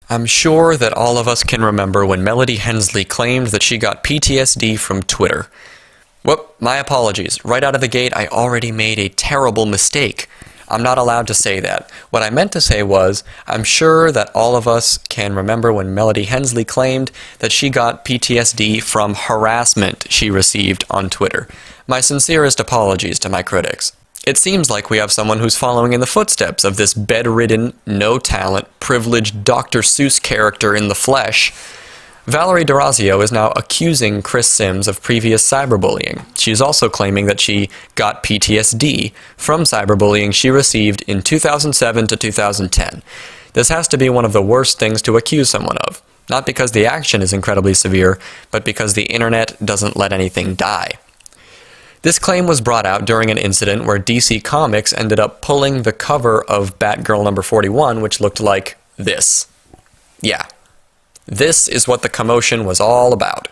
I'm sure that all of us can remember when Melody Hensley claimed that she got PTSD from Twitter. Whoop, my apologies. Right out of the gate, I already made a terrible mistake. I'm not allowed to say that. What I meant to say was, I'm sure that all of us can remember when Melody Hensley claimed that she got PTSD from harassment she received on Twitter. My sincerest apologies to my critics. It seems like we have someone who's following in the footsteps of this bedridden, no-talent, privileged Dr. Seuss character in the flesh. Valerie D'Orazio is now accusing Chris Sims of previous cyberbullying. She's also claiming that she got PTSD from cyberbullying she received in 2007 to 2010. This has to be one of the worst things to accuse someone of. Not because the action is incredibly severe, but because the internet doesn't let anything die. This claim was brought out during an incident where DC Comics ended up pulling the cover of Batgirl number 41, which looked like this. Yeah. This is what the commotion was all about.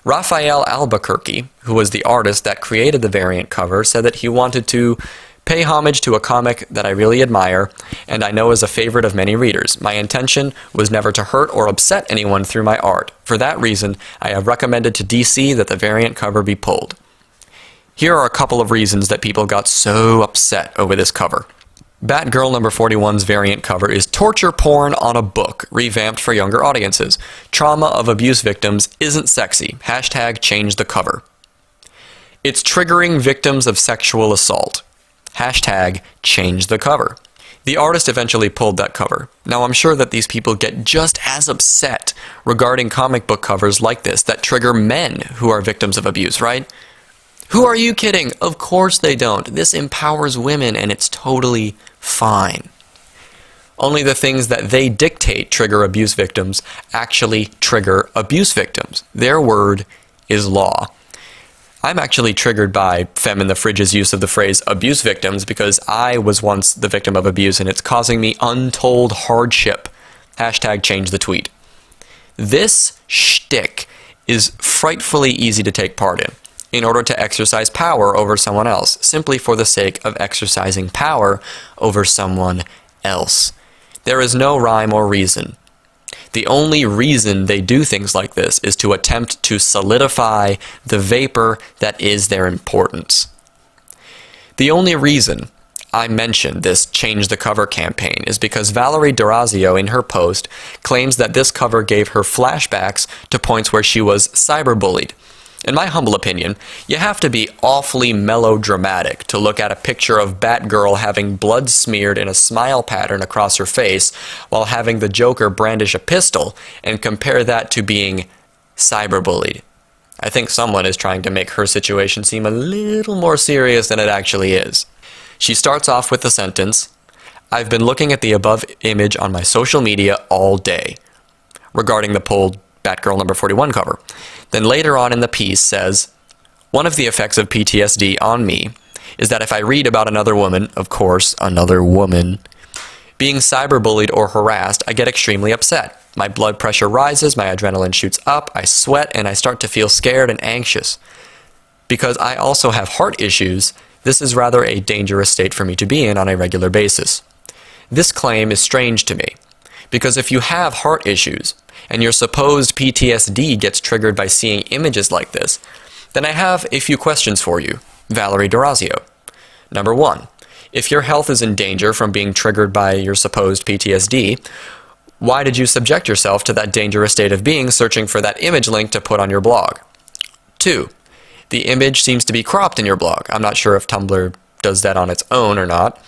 Raphael Albuquerque, who was the artist that created the variant cover, said that he wanted to pay homage to a comic that I really admire, and I know is a favorite of many readers. My intention was never to hurt or upset anyone through my art. For that reason, I have recommended to DC that the variant cover be pulled. Here are a couple of reasons that people got so upset over this cover. Batgirl number 41's variant cover is torture porn on a book, revamped for younger audiences. Trauma of abuse victims isn't sexy. Hashtag change the cover. It's triggering victims of sexual assault. Hashtag change the cover. The artist eventually pulled that cover. Now I'm sure that these people get just as upset regarding comic book covers like this that trigger men who are victims of abuse, right? Who are you kidding? Of course they don't. This empowers women and it's totally fine. Only the things that they dictate trigger abuse victims actually trigger abuse victims. Their word is law. I'm actually triggered by Femme in the Fridge's use of the phrase abuse victims because I was once the victim of abuse and it's causing me untold hardship. Hashtag change the tweet. This shtick is frightfully easy to take part in order to exercise power over someone else, simply for the sake of exercising power over someone else. There is no rhyme or reason. The only reason they do things like this is to attempt to solidify the vapor that is their importance. The only reason I mentioned this change the cover campaign is because Valerie D'Orazio in her post claims that this cover gave her flashbacks to points where she was cyberbullied. In my humble opinion, you have to be awfully melodramatic to look at a picture of Batgirl having blood smeared in a smile pattern across her face while having the Joker brandish a pistol and compare that to being cyberbullied. I think someone is trying to make her situation seem a little more serious than it actually is. She starts off with the sentence, "I've been looking at the above image on my social media all day," regarding the pulled Batgirl number 41 cover. Then later on in the piece says, "One of the effects of PTSD on me is that if I read about another woman, of course, another woman, being cyberbullied or harassed, I get extremely upset. My blood pressure rises, my adrenaline shoots up, I sweat, and I start to feel scared and anxious. Because I also have heart issues, this is rather a dangerous state for me to be in on a regular basis. This claim is strange to me, because if you have heart issues, and your supposed PTSD gets triggered by seeing images like this, then I have a few questions for you, Valerie D'Orazio. Number one, if your health is in danger from being triggered by your supposed PTSD, why did you subject yourself to that dangerous state of being searching for that image link to put on your blog? Two, the image seems to be cropped in your blog. I'm not sure if Tumblr does that on its own or not.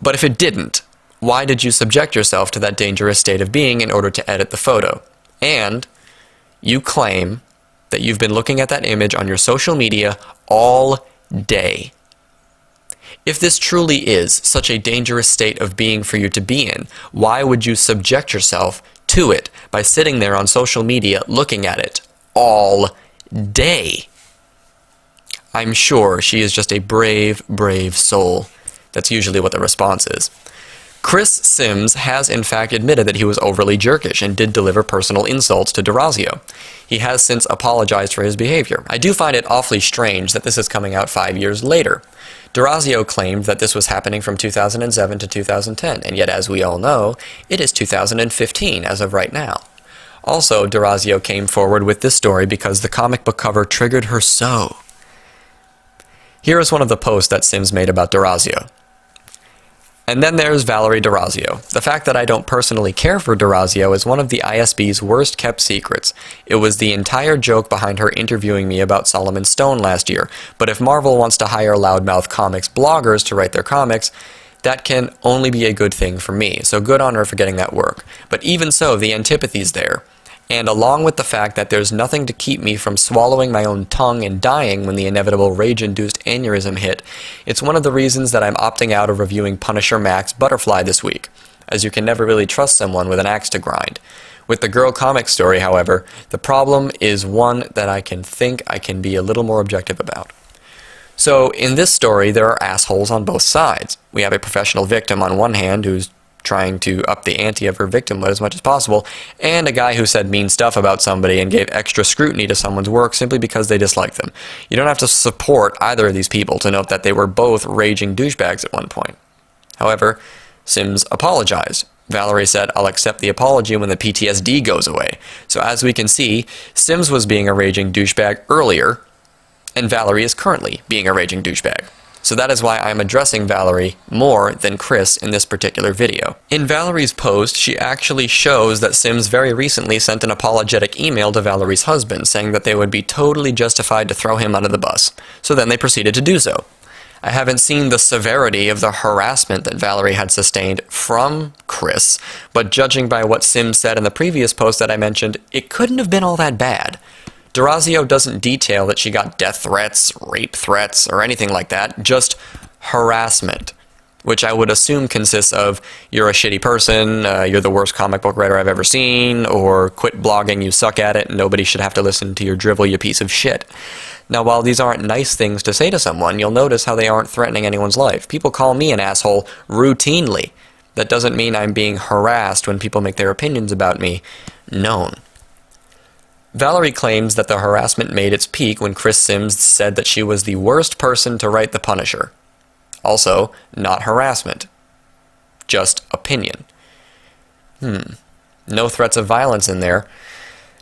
But if it didn't, why did you subject yourself to that dangerous state of being in order to edit the photo? And you claim that you've been looking at that image on your social media all day. If this truly is such a dangerous state of being for you to be in, why would you subject yourself to it by sitting there on social media looking at it all day? I'm sure she is just a brave, brave soul. That's usually what the response is. Chris Sims has in fact admitted that he was overly jerkish and did deliver personal insults to Durazio. He has since apologized for his behavior. I do find it awfully strange that this is coming out 5 years later. Durazio claimed that this was happening from 2007 to 2010, and yet as we all know, it is 2015 as of right now. Also, Durazio came forward with this story because the comic book cover triggered her so. Here is one of the posts that Sims made about Durazio. And then there's Valerie Durazio. The fact that I don't personally care for Durazio is one of the ISB's worst kept secrets. It was the entire joke behind her interviewing me about Solomon Stone last year, but if Marvel wants to hire loudmouth comics bloggers to write their comics, that can only be a good thing for me, so good on her for getting that work. But even so, the antipathy's there. And along with the fact that there's nothing to keep me from swallowing my own tongue and dying when the inevitable rage-induced aneurysm hit, it's one of the reasons that I'm opting out of reviewing Punisher Max Butterfly this week, as you can never really trust someone with an axe to grind. With the girl comic story, however, the problem is one that I can be a little more objective about. So, in this story, there are assholes on both sides. We have a professional victim on one hand who's trying to up the ante of her victimhood as much as possible, and a guy who said mean stuff about somebody and gave extra scrutiny to someone's work simply because they dislike them. You don't have to support either of these people to note that they were both raging douchebags at one point. However, Sims apologized. Valerie said, "I'll accept the apology when the PTSD goes away." So as we can see, Sims was being a raging douchebag earlier, and Valerie is currently being a raging douchebag. So that is why I'm addressing Valerie more than Chris in this particular video. In Valerie's post, she actually shows that Sims very recently sent an apologetic email to Valerie's husband saying that they would be totally justified to throw him under the bus. So then they proceeded to do so. I haven't seen the severity of the harassment that Valerie had sustained from Chris, but judging by what Sims said in the previous post that I mentioned, it couldn't have been all that bad. Durazio doesn't detail that she got death threats, rape threats, or anything like that, just harassment, which I would assume consists of, you're a shitty person, you're the worst comic book writer I've ever seen, or quit blogging, you suck at it, and nobody should have to listen to your drivel, you piece of shit. Now, while these aren't nice things to say to someone, you'll notice how they aren't threatening anyone's life. People call me an asshole routinely. That doesn't mean I'm being harassed when people make their opinions about me known. Valerie claims that the harassment made its peak when Chris Sims said that she was the worst person to write The Punisher. Also, not harassment. Just opinion. No threats of violence in there.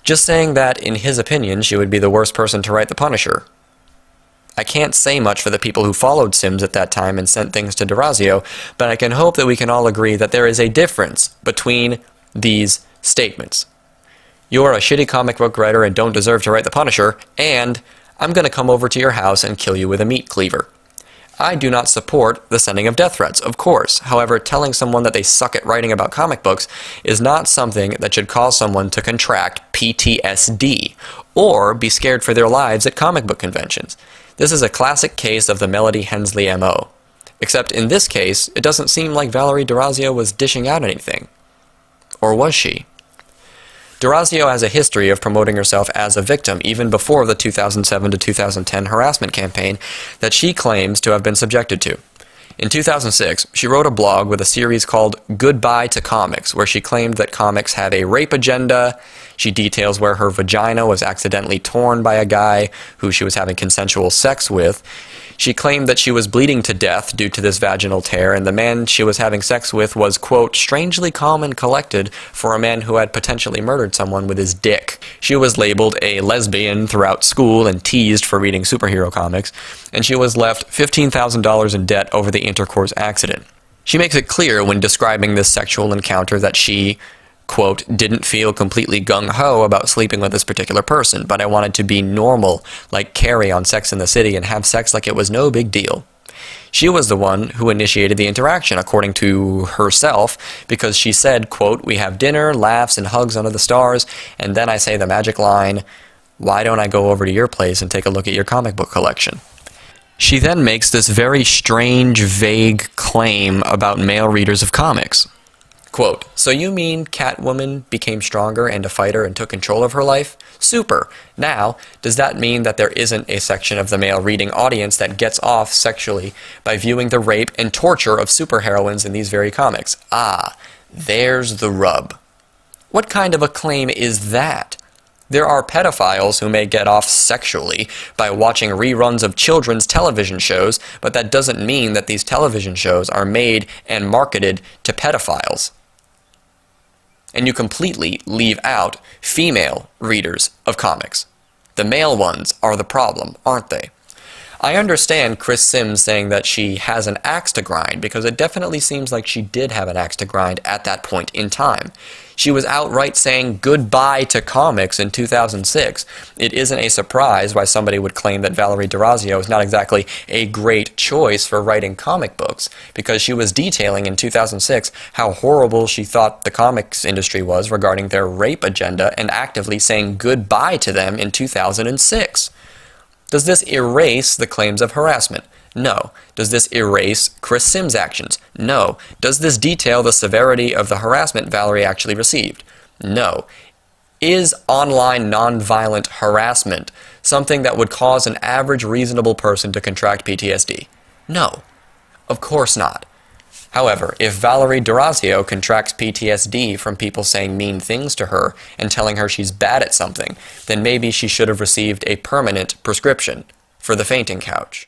Just saying that, in his opinion, she would be the worst person to write The Punisher. I can't say much for the people who followed Sims at that time and sent things to Durazio, but I can hope that we can all agree that there is a difference between these statements. You're a shitty comic book writer and don't deserve to write The Punisher, and I'm going to come over to your house and kill you with a meat cleaver. I do not support the sending of death threats, of course. However, telling someone that they suck at writing about comic books is not something that should cause someone to contract PTSD or be scared for their lives at comic book conventions. This is a classic case of the Melody Hensley MO. Except in this case, it doesn't seem like Valerie Durazio was dishing out anything. Or was she? Durazio has a history of promoting herself as a victim even before the 2007 to 2010 harassment campaign that she claims to have been subjected to. In 2006, she wrote a blog with a series called Goodbye to Comics, where she claimed that comics have a rape agenda. She details where her vagina was accidentally torn by a guy who she was having consensual sex with. She claimed that she was bleeding to death due to this vaginal tear, and the man she was having sex with was, quote, strangely calm and collected for a man who had potentially murdered someone with his dick. She was labeled a lesbian throughout school and teased for reading superhero comics, and she was left $15,000 in debt over the intercourse accident. She makes it clear when describing this sexual encounter that she, quote, didn't feel completely gung-ho about sleeping with this particular person, but I wanted to be normal, like Carrie on Sex and the City, and have sex like it was no big deal. She was the one who initiated the interaction, according to herself, because she said, quote, we have dinner, laughs, and hugs under the stars, and then I say the magic line, why don't I go over to your place and take a look at your comic book collection? She then makes this very strange, vague claim about male readers of comics. Quote, "So you mean Catwoman became stronger and a fighter and took control of her life? Super. Now, does that mean that there isn't a section of the male reading audience that gets off sexually by viewing the rape and torture of superheroines in these very comics? Ah, there's the rub." What kind of a claim is that? There are pedophiles who may get off sexually by watching reruns of children's television shows, but that doesn't mean that these television shows are made and marketed to pedophiles. And you completely leave out female readers of comics. The male ones are the problem, aren't they? I understand Chris Sims saying that she has an axe to grind, because it definitely seems like she did have an axe to grind at that point in time. She was outright saying goodbye to comics in 2006. It isn't a surprise why somebody would claim that Valerie D'Orazio is not exactly a great choice for writing comic books, because she was detailing in 2006 how horrible she thought the comics industry was regarding their rape agenda and actively saying goodbye to them in 2006. Does this erase the claims of harassment? No. Does this erase Chris Sims' actions? No. Does this detail the severity of the harassment Valerie actually received? No. Is online nonviolent harassment something that would cause an average reasonable person to contract PTSD? No. Of course not. However, if Valerie D'Orazio contracts PTSD from people saying mean things to her and telling her she's bad at something, then maybe she should have received a permanent prescription for the fainting couch.